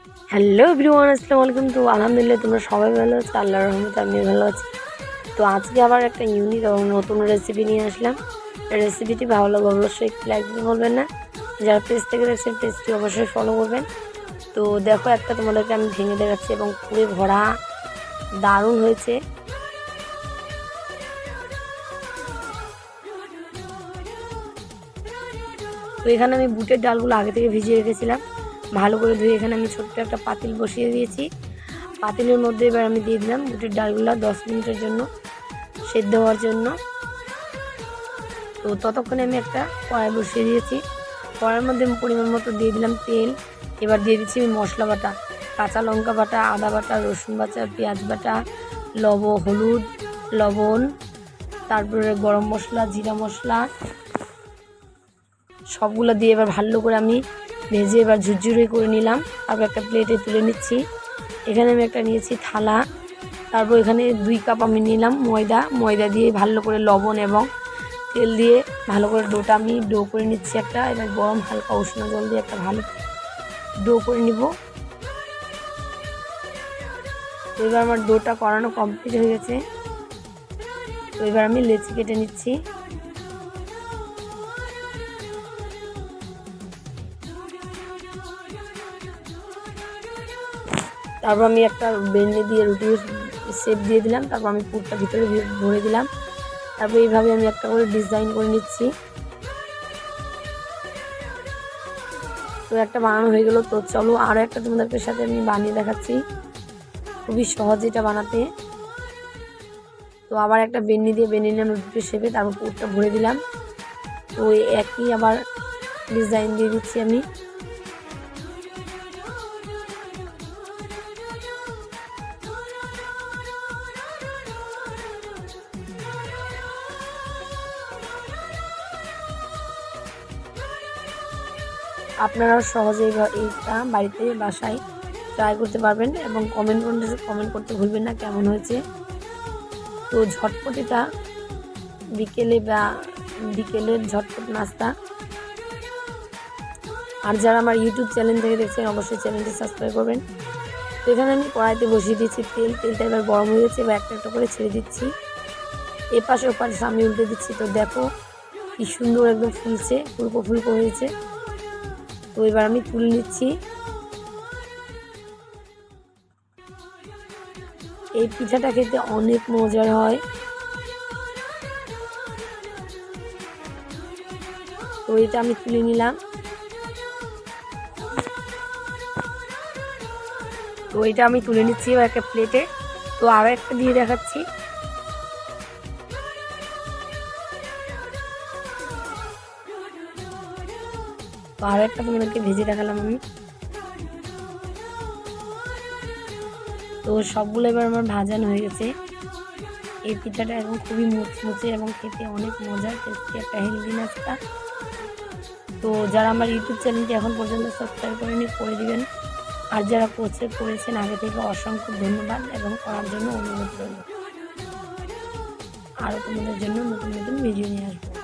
Hello everyone, আসসালামু আলাইকুম। তো আলহামদুলিল্লাহ তোমরা সবাই ভালো আছো, আল্লাহর রহমতে আমিও ভালো আছি। তো আজকে আবার একটা ইউনিক এবং নতুন রেসিপি নিয়ে আসলাম। রেসিপিটি ভালো লাগলে অবশ্যই একটু লাইক দিতে বলবেন না। যারা পেজ থেকে দেখছেন পেজটি অবশ্যই ফলো করবেন। তো দেখো, একটা তোমাদেরকে আমি ভেঙে দেখাচ্ছি এবং পুরো ভরা, দারুণ হয়েছে। তো এখানে আমি বুটের ডালগুলো আগে থেকে ভিজিয়ে রেখেছিলাম, ভালো করে ধুয়ে এখানে আমি ছোট্ট একটা পাতিল বসিয়ে দিয়েছি। পাতিলের মধ্যে এবার আমি দিয়ে দিলাম বুটের ডালগুলো 10 মিনিটের জন্য সেদ্ধ হওয়ার জন্য। তো ততক্ষণে আমি একটা কড়াই বসিয়ে দিয়েছি। কড়াইয়ের মধ্যে পরিমাণ মতো দিয়ে দিলাম তেল। এবার দিয়ে দিচ্ছি আমি মশলা বাটা, কাঁচা লঙ্কা বাটা, আদা বাটা, রসুন বাটা, পেঁয়াজ বাটা, হলুদ, লবণ, তারপরে গরম মশলা, জিরা মশলা, সবগুলো দিয়ে এবার ভালো করে আমি ভেজে এবার ঝুরঝুরে করে নিলাম। তারপর একটা প্লেটে তুলে নিচ্ছি। এখানে আমি একটা নিয়েছি থালা। তারপর এখানে 2 কাপ আমি নিলাম ময়দা দিয়ে ভালো করে লবণ এবং তেল দিয়ে ভালো করে ডোটা আমি ডো করে নিচ্ছি একটা। এবার গরম হালকা উষ্ণ জল দিয়ে একটা ভালো ডো করে নিব। তো এবার আমার ডোটা করানো কমপ্লিট হয়ে গেছে। তো এবার আমি লেচি কেটে নিচ্ছি। তারপর আমি একটা বেলনি দিয়ে রুটির শেপ দিয়ে দিলাম। তারপর আমি পুরটা ভিতরে ভরে দিলাম। তারপর এইভাবে আমি একটা করে ডিজাইন করে নিচ্ছি। তো একটা বানানো হয়ে গেল। তো চলো আরও একটা তোমাদের সাথে আমি বানিয়ে দেখাচ্ছি, খুবই সহজ এটা বানাতে। তো আবার একটা বেলনি দিয়ে বেলে নিলাম রুটির শেপে, তারপর পুরটা ভরে দিলাম। তো একই আবার ডিজাইন দিয়ে দিচ্ছি আমি। আপনারাও সহজেই এইটা বাড়িতে বাসায় ট্রাই করতে পারবেন এবং কমেন্ট করতে ভুলবেন না কেমন হয়েছে। তো ঝটপটিটা বিকেলের ঝটপট নাস্তা। আর যারা আমার ইউটিউব চ্যানেল থেকে দেখছেন অবশ্যই চ্যানেলটি সাবস্ক্রাইব করবেন। তো এখানে আমি কড়াইতে বসিয়ে দিচ্ছি তেলটা এবার গরম হয়ে গেছে। এবার একটা একটা করে ছেড়ে দিচ্ছি, এপাশে ওপাশে আমি উল্টে দিচ্ছি। তো দেখো কি সুন্দর একদম ফুলছে, ফুলকো হয়েছে। তো এবার আমি তুলে নিচ্ছি। এই পিঠাটা খেতে অনেক মজার হয়। তো এটা আমি তুলে নিলাম। তো এটা আমি তুলে নিচ্ছি এবার একটা প্লেটে। তো আরও একটা দিয়ে দেখাচ্ছি। তো আরও একটা তোমাদেরকে ভেজে দেখালাম আমি। তো সবগুলো এবার আমার ভাজানো হয়ে গেছে। এই পিঠাটা এখন খুবই মুচমুচে এবং খেতে অনেক মজার, টেস্টি একটা হেলদি নাস্তা। তো যারা আমার ইউটিউব চ্যানেলটি এখন পর্যন্ত সাবস্ক্রাইব করেনি করে দিবেন। আর যারা করেছেন আগে থেকে অসংখ্য ধন্যবাদ এবং করার জন্য অনুরোধ রইল। আরও তোমাদের জন্য নতুন ভিডিও নিয়ে আসবো।